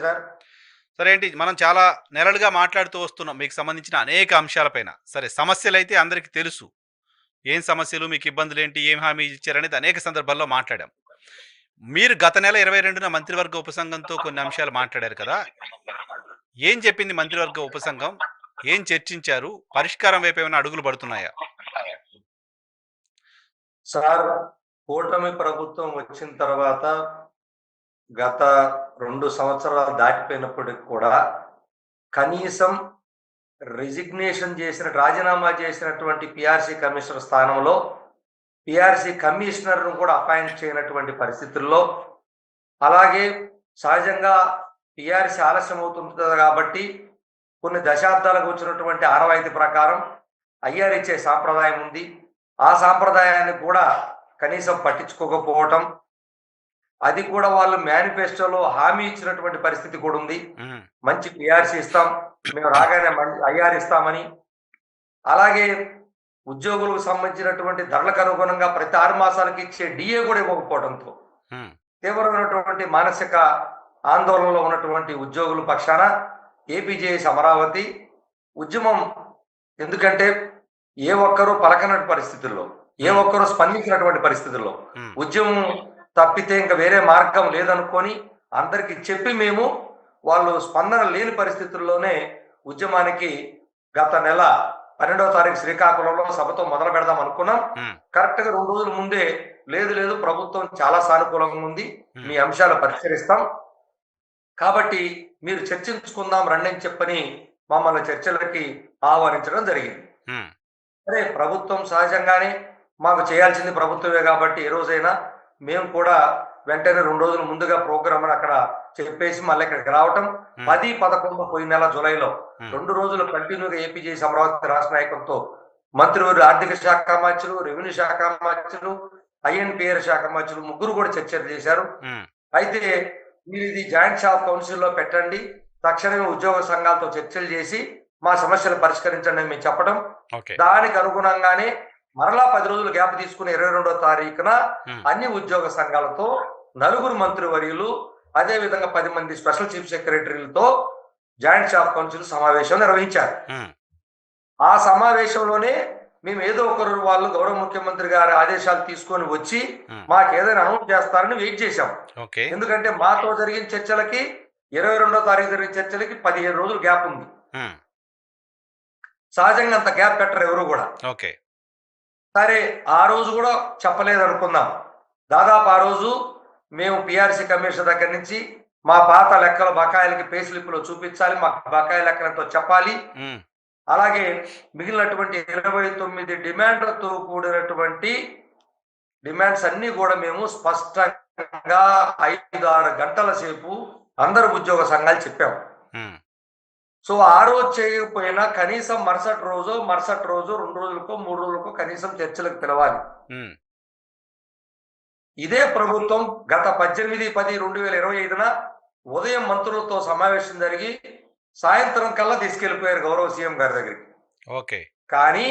Sir. సరే ఏంటి మనం చాలా నెలలుగా మాట్లాడుతూ వస్తున్నాం మీకు సంబంధించిన అనేక అంశాలపైన. సరే సమస్యలైతే అందరికీ తెలుసు. ఏం సమస్యలు, మీకు ఇబ్బందులేంటి, ఏం హామీ ఇచ్చారనేది అనేక సందర్భాల్లో మాట్లాడాం. మీరు గత నెల 22న మంత్రివర్గ ఉపసంఘంతో కొన్ని అంశాలు మాట్లాడారు కదా! ఏం చెప్పింది మంత్రివర్గ ఉపసంఘం? ఏం చర్చించారు? పరిష్కారం వైపు ఏమైనా అడుగులు పడుతున్నాయా? సార్, కూటమి ప్రభుత్వం వచ్చిన తర్వాత గత 2 సంవత్సరాలు దాటిపోయినప్పటికి కూడా కనీసం రాజీనామా చేసినటువంటి పీఆర్సీ కమిషనర్ స్థానంలో పీఆర్సీ కమిషనర్‌ను కూడా అపాయింట్ చేయనటువంటి పరిస్థితుల్లో, అలాగే సహజంగా పీఆర్సీ ఆలస్యం అవుతుంటది కాబట్టి కొన్ని దశాబ్దాలకు వచ్చినటువంటి ఆనవాయితీ ప్రకారం ఐఆర్ ఇచ్చే సాంప్రదాయం ఉంది. ఆ సాంప్రదాయాన్ని కూడా కనీసం పట్టించుకోకపోవటం, అది కూడా వాళ్ళు మేనిఫెస్టోలో హామీ ఇచ్చినటువంటి పరిస్థితి కూడా ఉంది. మంచి పీఆర్సీ ఇస్తాం, మేము రాగానే ఐఆర్ ఇస్తామని. అలాగే ఉద్యోగులకు సంబంధించినటువంటి ధరలకు అనుగుణంగా ప్రతి 6 మాసాలకు ఇచ్చే డిఏ కూడా ఇవ్వకపోవడంతో తీవ్రమైనటువంటి మానసిక ఆందోళనలో ఉన్నటువంటి ఉద్యోగుల పక్షాన ఏపీజేఎస్ అమరావతి ఉద్యమం, ఎందుకంటే ఏ ఒక్కరూ పలకనటువంటి పరిస్థితుల్లో, ఏ ఒక్కరూ స్పందించినటువంటి పరిస్థితుల్లో ఉద్యమం తప్పితే ఇంకా వేరే మార్గం లేదనుకొని అందరికి చెప్పి మేము వాళ్ళు స్పందన లేని పరిస్థితుల్లోనే ఉద్యమానికి గత నెల 12వ తారీఖు శ్రీకాకుళంలో సభతో మొదలు పెడదాం అనుకున్నాం. కరెక్ట్ గా 2 రోజుల ముందే లేదు ప్రభుత్వం చాలా సానుకూలంగా ఉంది, మీ అంశాలు పరిష్కరిస్తాం కాబట్టి మీరు చర్చించుకుందాం రండి అని చెప్పని మమ్మల్ని చర్చలకి ఆహ్వానించడం జరిగింది. సరే, ప్రభుత్వం సహజంగానే మాకు చేయాల్సింది ప్రభుత్వమే కాబట్టి ఏ రోజైనా మేము కూడా వెంటనే 2 రోజుల ముందుగా ప్రోగ్రామ్ అక్కడ చెప్పేసి మళ్ళీ ఇక్కడికి రావటం. 10, 11 పోయిన నెల జూలైలో 2 రోజులు కంటిన్యూగా ఏపీజేఎస్ అమరావతి రాష్ట్ర నాయకులతో మంత్రివర్యులు, ఆర్థిక శాఖ మంత్రులు, రెవెన్యూ శాఖ మంత్రులు, ఐఎన్పిఆర్ శాఖ మంత్రులు ముగ్గురు కూడా చర్చలు చేశారు. అయితే మీరు ఇది జాయింట్ షాప్ కౌన్సిల్లో పెట్టండి, తక్షణమే ఉద్యోగ సంఘాలతో చర్చలు చేసి మా సమస్యలు పరిష్కరించండి అని మేము చెప్పడం. దానికి అనుగుణంగానే మరలా 10 రోజులు గ్యాప్ తీసుకుని 22వ తారీఖున అన్ని ఉద్యోగ సంఘాలతో 4 మంత్రివర్యులు, అదే విధంగా 10 మంది స్పెషల్ చీఫ్ సెక్రటరీలతో జాయింట్ షాప్ కౌన్సిల్ సమావేశం నిర్వహించారు. ఆ సమావేశంలోనే మేము ఏదో ఒకరు వాళ్ళు గౌరవ ముఖ్యమంత్రి గారి ఆదేశాలు తీసుకొని వచ్చి మాకు ఏదైనా అనౌన్స్ చేస్తారని వెయిట్ చేశాం. ఎందుకంటే మాతో జరిగిన చర్చలకి 22వ తారీఖు జరిగిన చర్చలకి 15 రోజులు గ్యాప్ ఉంది. సహజంగా అంత గ్యాప్ పెట్టరు ఎవరు కూడా. సరే, ఆ రోజు కూడా చెప్పలేదు అనుకుందాం. దాదాపు ఆ రోజు మేము పీఆర్సీ కమిషన్ దగ్గర నుంచి మా పాత లెక్కల బకాయిలకి పే స్లిప్లో చూపించాలి, మాకు బకాయి లెక్కలతో చెప్పాలి. అలాగే మిగిలినటువంటి 29 డిమాండ్లతో కూడినటువంటి డిమాండ్స్ అన్ని కూడా మేము స్పష్టంగా 5-6 గంటల సేపు అందరు ఉద్యోగ సంఘాలు చెప్పాము. సో ఆ రోజు చేయకపోయినా కనీసం మరుసటి రోజు 2 రోజులకో 3 రోజులకో కనీసం చర్చలకు పిలవాలి. ఇదే ప్రభుత్వం గత 18/10/2025న ఉదయం మంత్రులతో సమావేశం జరిగి సాయంత్రం కల్లా తీసుకెళ్లిపోయారు గౌరవ సీఎం గారి దగ్గరికి. కానీ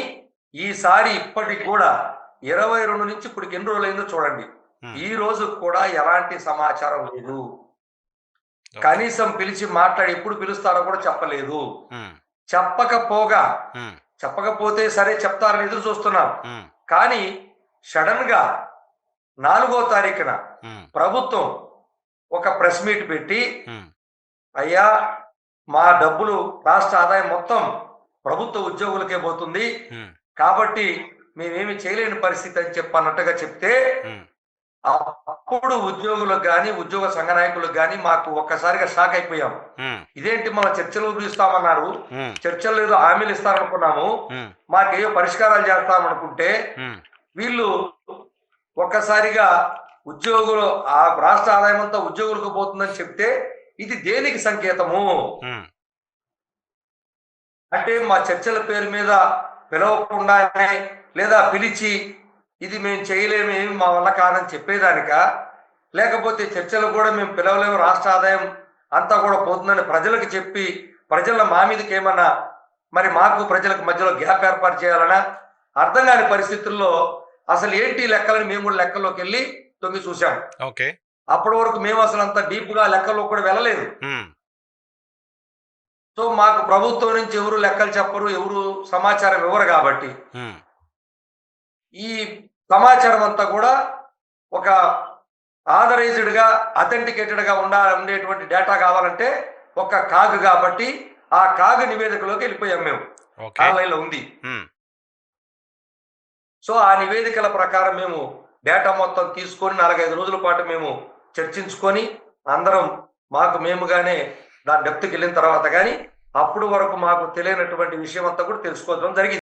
ఈసారి ఇప్పటికి కూడా 22 నుంచి ఇప్పటికి ఎన్ని రోజులైందో చూడండి, ఈ రోజు కూడా ఎలాంటి సమాచారం లేదు. కనీసం పిలిచి మాట్లాడి ఎప్పుడు పిలుస్తారో కూడా చెప్పలేదు. చెప్పకపోతే సరే చెప్తారని ఎదురు చూస్తున్నాం. కానీ సడన్ గా 4వ తారీఖున ప్రభుత్వం ఒక ప్రెస్ మీట్ పెట్టి, అయ్యా మా డబ్బులు రాష్ట్ర ఆదాయం మొత్తం ప్రభుత్వ ఉద్యోగులకే పోతుంది కాబట్టి మేమేమి చేయలేని పరిస్థితి అని చెప్పన్నట్టుగా చెప్తే, అప్పుడు ఉద్యోగులకు కానీ ఉద్యోగ సంఘ నాయకులకు కానీ మాకు ఒక్కసారిగా షాక్ అయిపోయాం. ఇదేంటి మన చర్చలు పిలుస్తామన్నారు, చర్చలు ఏదో హామీలు ఇస్తారనుకున్నాము, మాకేయో పరిష్కారాలు చేస్తామనుకుంటే వీళ్ళు ఒక్కసారిగా ఉద్యోగులు ఆ రాష్ట్ర ఆదాయం అంతా ఉద్యోగులకు పోతుందని చెప్తే ఇది దేనికి సంకేతము అంటే, మా చర్చల పేరు మీద పిలవకుండానే లేదా పిలిచి ఇది మేము చేయలేము, ఏమి మా వల్ల కాదని చెప్పేదానిక, లేకపోతే చర్చలు కూడా మేము పిలవలేము, రాష్ట్ర ఆదాయం అంతా కూడా పోతుందని ప్రజలకు చెప్పి ప్రజల మా మీదకి ఏమన్నా మరి మాకు ప్రజలకు మధ్యలో గ్యాప్ ఏర్పాటు చేయాలన్నా అర్థం కాని పరిస్థితుల్లో అసలు ఏంటి లెక్కలని మేము కూడా లెక్కల్లోకి వెళ్ళి తొంగి చూసాం. అప్పటి వరకు మేము అసలు అంత డీప్ గా లెక్కల్లో కూడా వెళ్ళలేదు. ఉమ్, సో మాకు ప్రభుత్వం నుంచి ఎవరు లెక్కలు చెప్పరు, ఎవరు సమాచారం ఇవ్వరు కాబట్టి ఉమ్, ఈ సమాచారం అంతా కూడా ఒక ఆథరైజ్డ్ గా అథెంటికేటెడ్ గా ఉండేటువంటి డేటా కావాలంటే ఒక కాగ్ కాబట్టి ఆ కాగ్ నివేదికలోకి వెళ్ళిపోయాం మేము. ఓకే. ఆన్లైన్ లో ఉంది. ఉమ్, సో ఆ నివేదికల ప్రకారం మేము డేటా మొత్తం తీసుకొని 4-5 రోజుల పాటు మేము చర్చించుకొని అందరం మాకు మేముగానే దాని డెప్త్కి వెళ్ళిన తర్వాత కానీ అప్పుడు వరకు మాకు తెలియనటువంటి విషయం అంతా కూడా తెలుసుకోవడం జరిగింది.